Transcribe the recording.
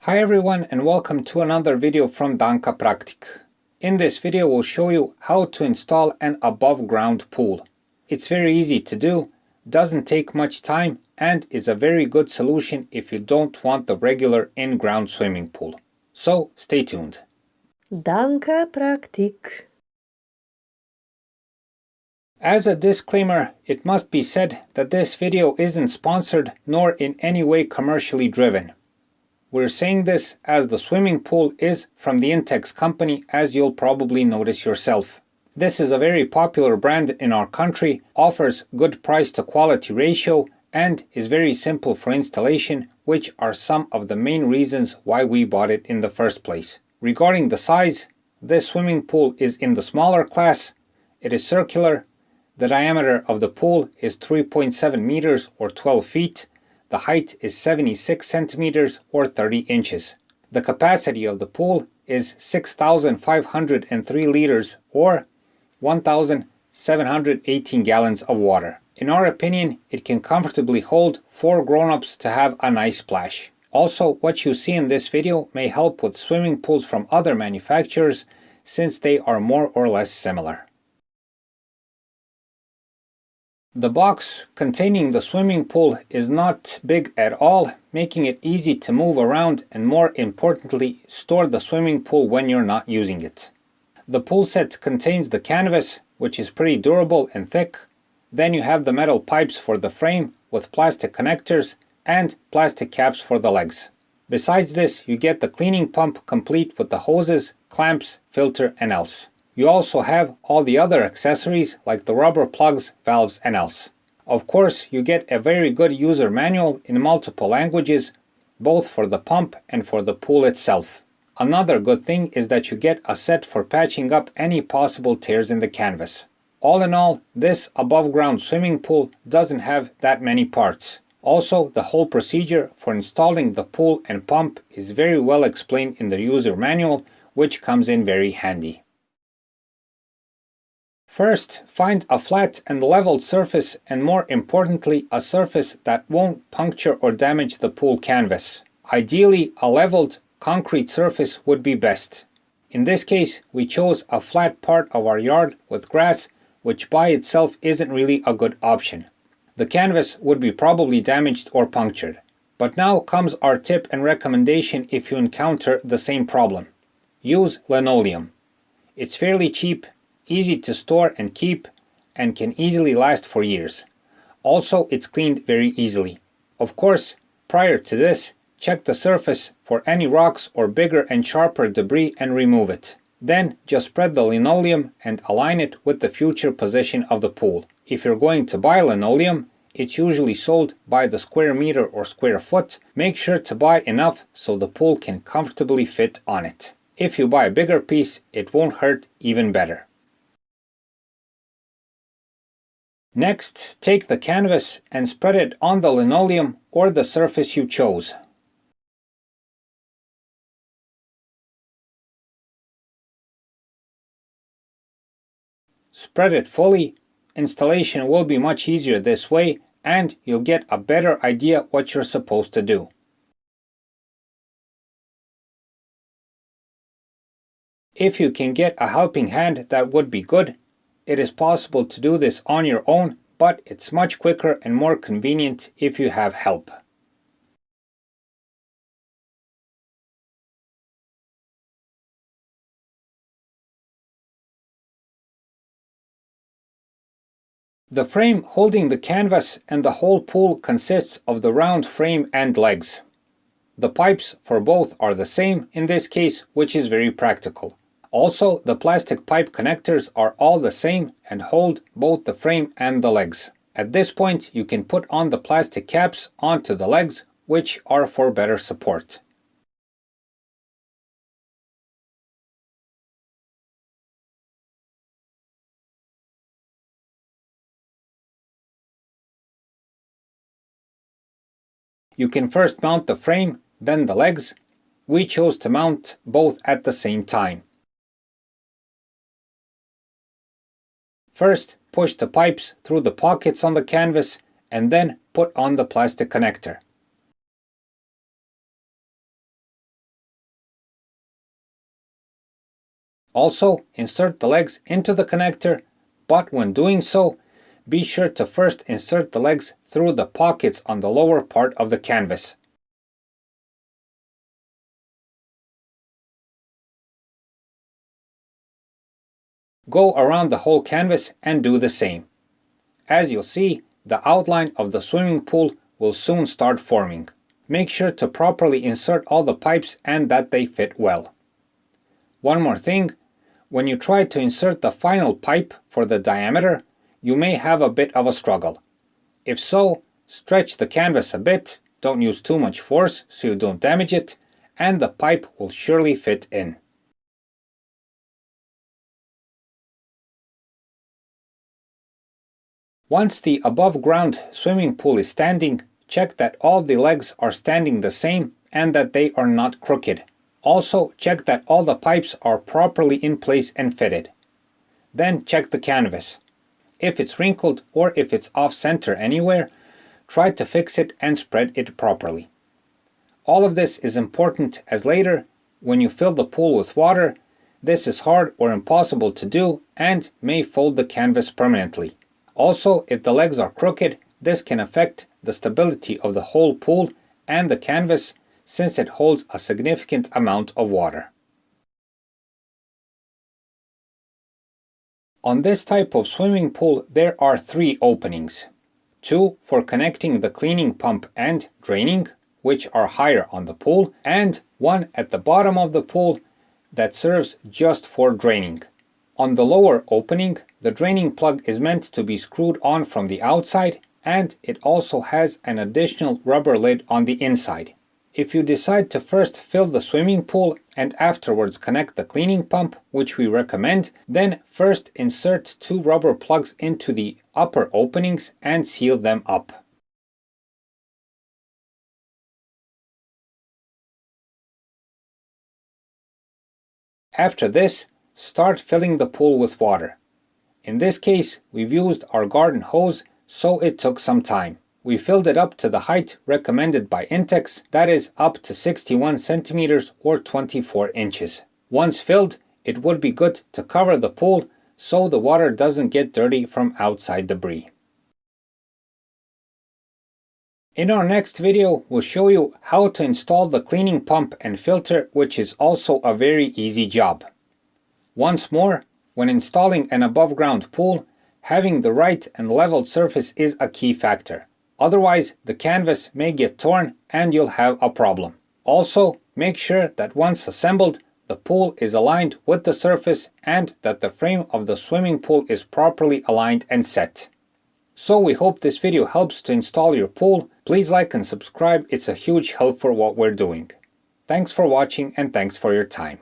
Hi everyone and welcome to another video from Danka Praktik. In this video we'll show you how to install an above ground pool. It's very easy to do, doesn't take much time, and is a very good solution if you don't want the regular in-ground swimming pool. So stay tuned. Danka Praktik. As a disclaimer, it must be said that this video isn't sponsored nor in any way commercially driven. We're saying this as the swimming pool is from the Intex company, as you'll probably notice yourself. This is a very popular brand in our country, offers good price to quality ratio, and is very simple for installation, which are some of the main reasons why we bought it in the first place. Regarding the size, this swimming pool is in the smaller class. It is circular. The diameter of the pool is 3.7 meters or 12 feet. The height is 76 centimeters or 30 inches. The capacity of the pool is 6,503 liters or 1,718 gallons of water. In our opinion, it can comfortably hold 4 grown-ups to have a nice splash. Also, what you see in this video may help with swimming pools from other manufacturers since they are more or less similar. The box containing the swimming pool is not big at all, making it easy to move around and, more importantly, store the swimming pool when you're not using it. The pool set contains the canvas, which is pretty durable and thick. Then you have the metal pipes for the frame with plastic connectors and plastic caps for the legs. Besides this, you get the cleaning pump complete with the hoses, clamps, filter and else. You also have all the other accessories like the rubber plugs, valves and else. Of course, you get a very good user manual in multiple languages, both for the pump and for the pool itself. Another good thing is that you get a set for patching up any possible tears in the canvas. All in all, this above ground swimming pool doesn't have that many parts. Also, the whole procedure for installing the pool and pump is very well explained in the user manual, which comes in very handy. First, find a flat and leveled surface, and more importantly, a surface that won't puncture or damage the pool canvas. Ideally, a leveled concrete surface would be best. In this case, we chose a flat part of our yard with grass, which by itself isn't really a good option. The canvas would be probably damaged or punctured. But now comes our tip and recommendation if you encounter the same problem. Use linoleum. It's fairly cheap, easy to store and keep, and can easily last for years. Also, it's cleaned very easily. Of course, prior to this, check the surface for any rocks or bigger and sharper debris and remove it. Then just spread the linoleum and align it with the future position of the pool. If you're going to buy linoleum, it's usually sold by the square meter or square foot. Make sure to buy enough so the pool can comfortably fit on it. If you buy a bigger piece, it won't hurt, even better. Next, take the canvas and spread it on the linoleum or the surface you chose. Spread it fully. Installation will be much easier this way, and you'll get a better idea what you're supposed to do. If you can get a helping hand, that would be good. It is possible to do this on your own, but it's much quicker and more convenient if you have help. The frame holding the canvas and the whole pool consists of the round frame and legs. The pipes for both are the same in this case, which is very practical. Also, the plastic pipe connectors are all the same and hold both the frame and the legs. At this point, you can put on the plastic caps onto the legs, which are for better support. You can first mount the frame, then the legs. We chose to mount both at the same time. First, push the pipes through the pockets on the canvas and then put on the plastic connector. Also, insert the legs into the connector, but when doing so, be sure to first insert the legs through the pockets on the lower part of the canvas. Go around the whole canvas and do the same. As you'll see, the outline of the swimming pool will soon start forming. Make sure to properly insert all the pipes and that they fit well. One more thing, when you try to insert the final pipe for the diameter, you may have a bit of a struggle. If so, stretch the canvas a bit, don't use too much force so you don't damage it, and the pipe will surely fit in. Once the above ground swimming pool is standing, check that all the legs are standing the same and that they are not crooked. Also, check that all the pipes are properly in place and fitted. Then check the canvas. If it's wrinkled or if it's off center anywhere, try to fix it and spread it properly. All of this is important as later, when you fill the pool with water, this is hard or impossible to do and may fold the canvas permanently. Also, if the legs are crooked, this can affect the stability of the whole pool and the canvas since it holds a significant amount of water. On this type of swimming pool, there are 3 openings. 2 for connecting the cleaning pump and draining, which are higher on the pool, and 1 at the bottom of the pool that serves just for draining. On the lower opening, the draining plug is meant to be screwed on from the outside, and it also has an additional rubber lid on the inside. If you decide to first fill the swimming pool and afterwards connect the cleaning pump, which we recommend, then first insert 2 rubber plugs into the upper openings and seal them up. After this, start filling the pool with water. In this case, we've used our garden hose, so it took some time. We filled it up to the height recommended by Intex, that is up to 61 centimeters or 24 inches. Once filled, it would be good to cover the pool so the water doesn't get dirty from outside debris. In our next video, we'll show you how to install the cleaning pump and filter, which is also a very easy job. Once more, when installing an above ground pool, having the right and leveled surface is a key factor. Otherwise, the canvas may get torn and you'll have a problem. Also, make sure that once assembled, the pool is aligned with the surface and that the frame of the swimming pool is properly aligned and set. So we hope this video helps to install your pool. Please like and subscribe, it's a huge help for what we're doing. Thanks for watching and thanks for your time.